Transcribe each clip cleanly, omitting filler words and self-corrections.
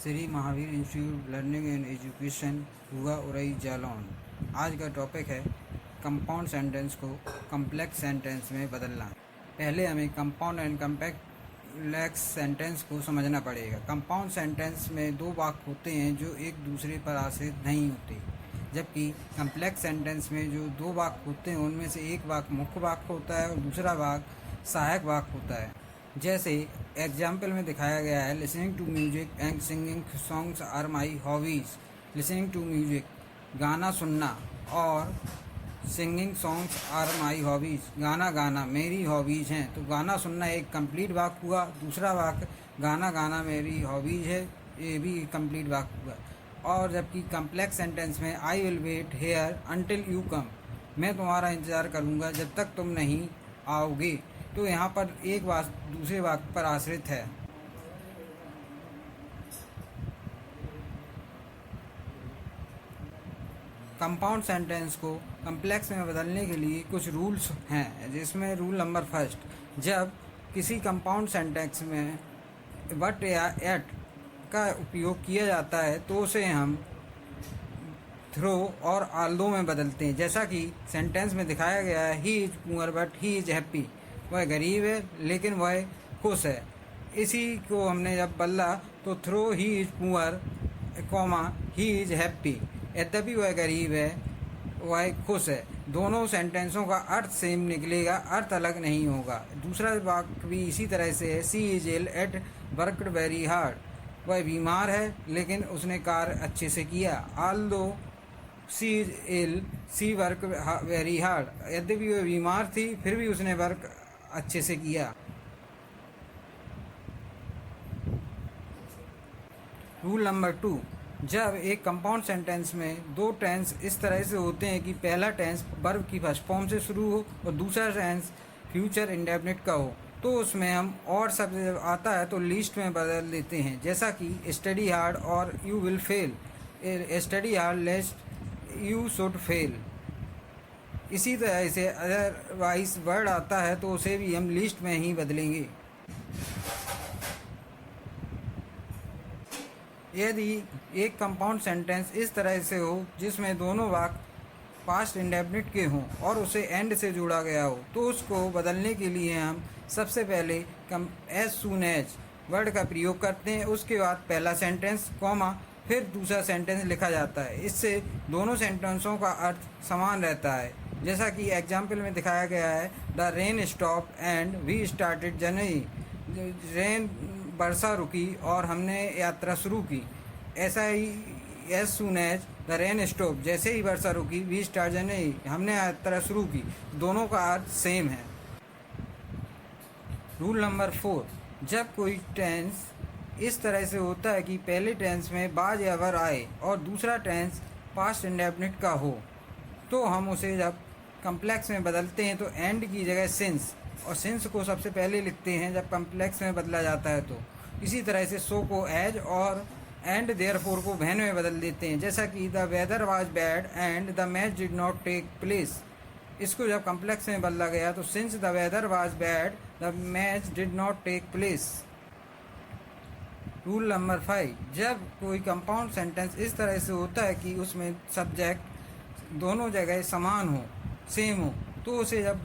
Shri Mahavir institute learning and education हुआ उरई जालौन। आज का टॉपिक है कंपाउंड सेंटेंस को कम्प्लेक्स सेंटेंस में बदलना। पहले हमें कंपाउंड एंड कम्प्लेक्स सेंटेंस को समझना पड़ेगा। कंपाउंड सेंटेंस में दो वाक्य होते हैं जो एक दूसरे पर आश्रित नहीं होते, जबकि कम्प्लेक्स सेंटेंस में जो दो वाक्य होते हैं उनमें से एक वाक्य मुख्य वाक्य होता है और दूसरा वाक्य सहायक वाक्य होता है। जैसे एग्जाम्पल में दिखाया गया है, listening to music and singing songs are my hobbies. Listening to music गाना सुनना और singing songs are my hobbies गाना गाना मेरी हॉबीज़ हैं। तो गाना सुनना एक कंप्लीट वाक्य हुआ, दूसरा वाक्य गाना गाना मेरी हॉबीज़ है, ये भी कंप्लीट वाक्य हुआ। और जबकि कम्प्लेक्स सेंटेंस में I will wait here until you come, मैं तुम्हारा इंतज़ार करूँगा जब तक तुम नहीं आओगे, तो यहाँ पर एक वाक्य दूसरे वाक्य पर आश्रित है। कंपाउंड सेंटेंस को कम्प्लेक्स में बदलने के लिए कुछ रूल्स हैं, जिसमें रूल नंबर फर्स्ट, जब किसी कंपाउंड सेंटेंस में बट या एट का उपयोग किया जाता है तो उसे हम थ्रो और आल्दो में बदलते हैं। जैसा कि सेंटेंस में दिखाया गया है, ही is poor but he is happy, वह गरीब है लेकिन वह खुश है। इसी को हमने जब बदला तो though he is poor comma he is happy, यद्यपि वह गरीब है वह खुश है, दोनों सेंटेंसों का अर्थ सेम निकलेगा, अर्थ अलग नहीं होगा। दूसरा वाक्य भी इसी तरह से है, she is ill yet worked very hard, वह बीमार है लेकिन उसने कार्य अच्छे से किया। Although she is ill she work very hard, यद्यपि वह बीमार थी फिर भी उसने वर्क अच्छे से किया। रूल नंबर 2, जब एक कंपाउंड सेंटेंस में दो टेंस इस तरह से होते हैं कि पहला टेंस वर्ब की फर्स्ट फॉर्म से शुरू हो और दूसरा टेंस फ्यूचर इंडेफिनिट का हो, तो उसमें हम और शब्द जब आता है तो लिस्ट में बदल देते हैं। जैसा कि स्टडी हार्ड और you will fail, study hard लेस्ट you should fail. इसी तरह से अदरवाइज वर्ड आता है तो उसे भी हम लिस्ट में ही बदलेंगे। यदि एक कंपाउंड सेंटेंस इस तरह से हो जिसमें दोनों वाक्य पास्ट इंडेफिनिट के हों और उसे एंड से जोड़ा गया हो, तो उसको बदलने के लिए हम सबसे पहले एज सून एज वर्ड का प्रयोग करते हैं। उसके बाद पहला सेंटेंस कॉमा फिर दूसरा सेंटेंस लिखा जाता है। इससे दोनों सेंटेंसों का अर्थ समान रहता है। जैसा कि एग्जाम्पल में दिखाया गया है, the rain stop and we started journey, rain वर्षा रुकी और हमने यात्रा शुरू की। ऐसा ही as soon as the rain stop, जैसे ही वर्षा रुकी, वी स्टार्ट जर्नी, हमने यात्रा शुरू की, दोनों का अर्थ सेम है। रूल नंबर 4, जब कोई टेंस इस तरह से होता है कि पहले टेंस में बाज या वर आए और दूसरा टेंस पास्ट इंडेफिनिट का हो, तो हम उसे जब कम्प्लेक्स में बदलते हैं तो एंड की जगह सिंस, और सिंस को सबसे पहले लिखते हैं जब कम्प्लेक्स में बदला जाता है तो। इसी तरह से सो को एज और एंड देयरफॉर को वैन में बदल देते हैं। जैसा कि the weather was bad and the match did not take place, इसको जब कम्प्लेक्स में बदला गया तो since the weather was bad the match did not take place. Rule number 5, जब कोई कंपाउंड सेंटेंस इस तरह से होता है कि उसमें सब्जेक्ट दोनों जगह समान हो, सेम हो, तो उसे जब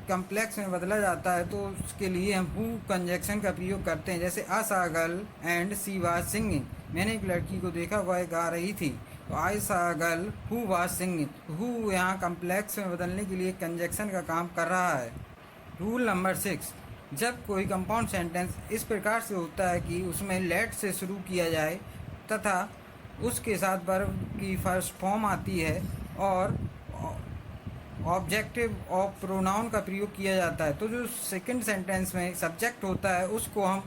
कम्प्लेक्स में बदला जाता है तो उसके लिए हम हु कंजक्शन का प्रयोग करते हैं। जैसे आ सा girl and she was singing, मैंने एक लड़की को देखा वह गा रही थी, तो आई सा girl who was singing, who यहाँ कम्प्लेक्स में बदलने के लिए कंजक्शन का काम कर रहा है। रूल नंबर 6, जब कोई कंपाउंड सेंटेंस इस प्रकार से होता है कि उसमें लेट से शुरू किया जाए तथा उसके साथ वर्ब की फर्स्ट फॉर्म आती है और ऑब्जेक्टिव ऑफ प्रोनाउन का प्रयोग किया जाता है, तो जो सेकंड सेंटेंस में सब्जेक्ट होता है उसको हम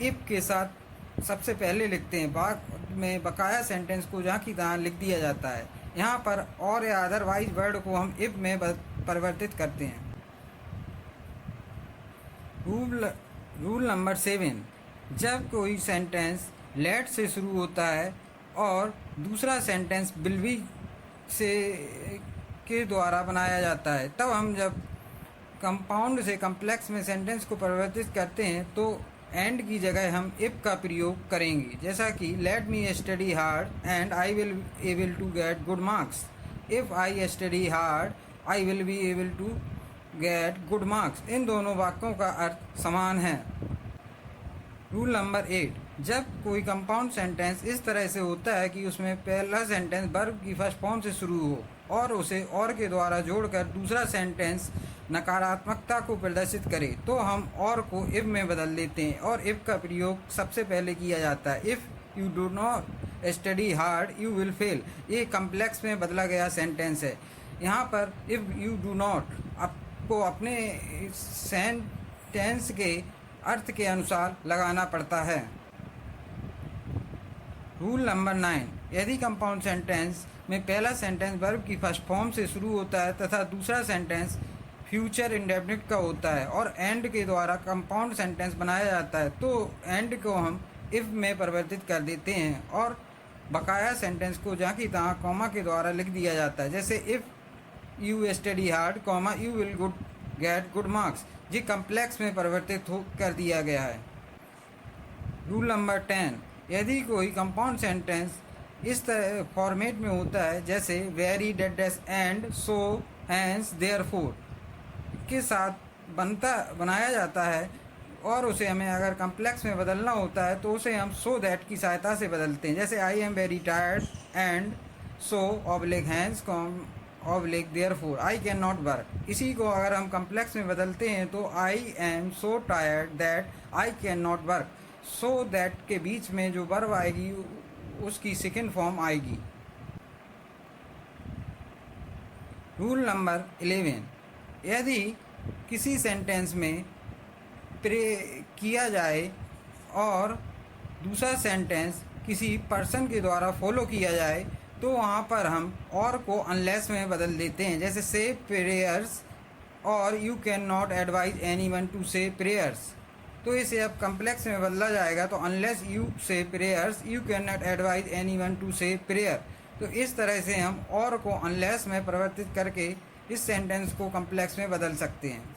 इफ के साथ सबसे पहले लिखते हैं। बाद में बकाया सेंटेंस को जहाँ की तहाँ लिख दिया जाता है। यहाँ पर और या अदरवाइज वर्ड को हम इफ में परिवर्तित करते हैं। रूल नंबर 7, जब कोई सेंटेंस लेट से शुरू होता है और दूसरा सेंटेंस विल बी से के द्वारा बनाया जाता है, तब हम जब कंपाउंड से कम्प्लेक्स में सेंटेंस को परिवर्तित करते हैं तो एंड की जगह हम इफ का प्रयोग करेंगे, जैसा कि let me study hard and I will able to get good marks. If I study hard I will be able to get good marks. इन दोनों वाक्यों का अर्थ समान है। रूल नंबर 8, जब कोई कंपाउंड सेंटेंस इस तरह से होता है कि उसमें पहला सेंटेंस वर्ब की फर्स्ट फॉर्म से शुरू हो और उसे और के द्वारा जोड़कर दूसरा सेंटेंस नकारात्मकता को प्रदर्शित करे, तो हम और को इफ में बदल देते हैं और इफ का प्रयोग सबसे पहले किया जाता है। If you do not study hard you will fail, ये कम्प्लेक्स में बदला गया सेंटेंस है। यहाँ पर इफ़ यू डू नॉट आपको अपने सेंटेंस के अर्थ के अनुसार लगाना पड़ता है। रूल नंबर 9, यदि कंपाउंड सेंटेंस में पहला सेंटेंस वर्ब की फर्स्ट फॉर्म से शुरू होता है तथा दूसरा सेंटेंस फ्यूचर इंडेफिनिट का होता है और एंड के द्वारा कंपाउंड सेंटेंस बनाया जाता है, तो एंड को हम इफ़ में परिवर्तित कर देते हैं और बकाया सेंटेंस को जहाँ की तहाँ कॉमा के द्वारा लिख दिया जाता है। जैसे if you study hard comma you will get good marks, जी कम्प्लेक्स में परिवर्तित हो कर दिया गया है। रूल नंबर 10, यदि कोई कंपाउंड सेंटेंस इस तरह फॉर्मेट में होता है जैसे very that thus and so hence therefore के साथ बनाया जाता है और उसे हमें अगर कम्प्लेक्स में बदलना होता है तो उसे हम सो दैट की सहायता से बदलते हैं। जैसे I am very tired and so oblique hence oblique therefore I can not work. इसी को अगर हम कम्प्लेक्स में बदलते हैं तो I am so tired that I can not work, so that के बीच में जो वर्ब आएगी उसकी सेकेंड फॉर्म आएगी। रूल नंबर 11, यदि किसी सेंटेंस में प्रे किया जाए और दूसरा सेंटेंस किसी पर्सन के द्वारा फॉलो किया जाए तो वहाँ पर हम और को अनलेस में बदल देते हैं। जैसे से प्रेयर्स और you can not advise any one two से प्रेयर्स, तो इसे अब कम्प्लेक्स में बदला जाएगा तो अनलेस यू से prayers you can not advise any one two से प्रेयर। तो इस तरह से हम और को अनलेस में परिवर्तित करके इस सेंटेंस को कम्प्लेक्स में बदल सकते हैं।